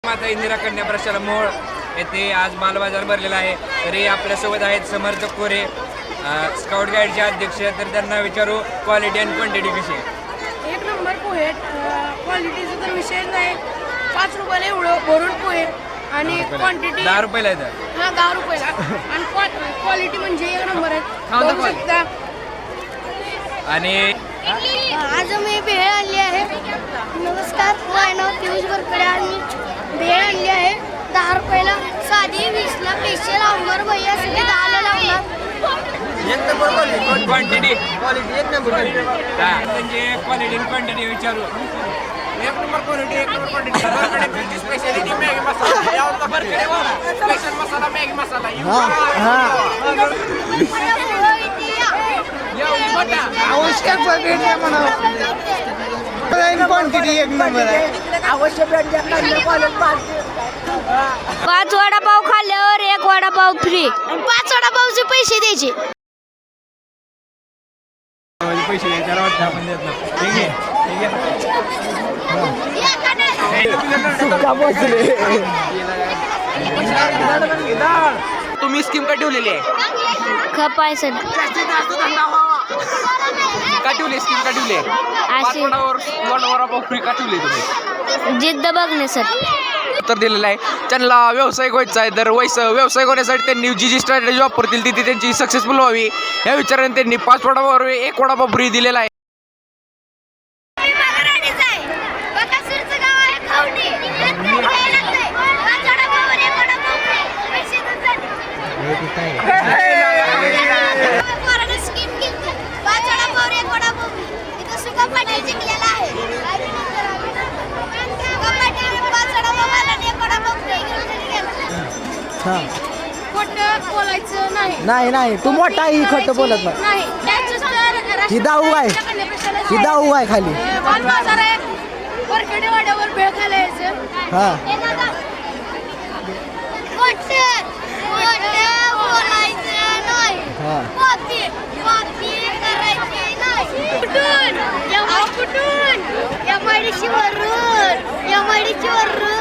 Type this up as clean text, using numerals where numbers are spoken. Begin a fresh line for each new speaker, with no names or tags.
माता इंदिरा कन्या प्रशाला मोहोळ येथे आज मालबाजार भरलेला आहे. तरी आपल्यासोबत आहेत समर्थ कोरे, स्काउट गाईडचे अध्यक्ष. तर त्यांना विचारू क्वालिटी आणि क्वांटिटी कशी आहे.
एक नंबर पोहे, क्वालिटीचा तर विषय नाही. 5 रुपयाला एवढं भरून पोहे आणि क्वांटिटी
10 रुपयाला येतं.
हा 10 रुपयाला आणि क्वालिटी म्हणजे एक नंबर आहे. बघू शकता.
आणि
आज मी भेळ आणली आहे. नमस्कार, माझं नाव पियुष गोरकडे आणि भेळ आणली आहे 10 रुपयाला. साधी 20ला स्पेशल ऑफर भैया सगळे 10ला लावणार.
क्वांटिटी एक नंबर म्हणजे क्वालिटी आणि क्वांटिटी विचारू.
एक नंबर क्वालिटी, एक नंबर क्वालिटी. स्पेशालिटी मॅगी मसाला, यावरचा बर्गडे वाला स्पेशल मसाला, मॅगी मसाला.
क्वांटिटी एक नंबर आहे.
आवश्यक
5 वडापाव खाल्ल्यावर 1 वडापाव फ्री.
5 वडापावचे पैसे द्यायचे.
पैसे द्यायला वाटतं आपण देत नाही.
तुम्ही स्कीम का ठेवलेली आहे?
खप आहे सर.
का ठेवली स्कीम, का ठेवली? 5 वडापाव फ्री का ठेवली तुम्ही?
जिद्द बघणे सर.
उत्तर दिलेलं आहे. त्यांना व्यावसायिक व्हायचं आहे. तर व्यावसायिक होण्यासाठी त्यांनी जी स्ट्रॅटेजी वापरतील ती त्यांची सक्सेसफुल व्हावी या विचाराने त्यांनी 5 वडापाव 1 वडापाव फ्री दिलेला आहे.
खोटं बोलायचं नाही.
नाही नाही, तू मोठा ही खोटं बोलत नाही.
नाही त्याचं तर
ही दाऊ आहे. ही दाऊ आहे खाली.
बाल बाजार आहे. वरकडे वाड्यावर भेळ खायला यायचं.
हा हा
कुठून? MIDC वरून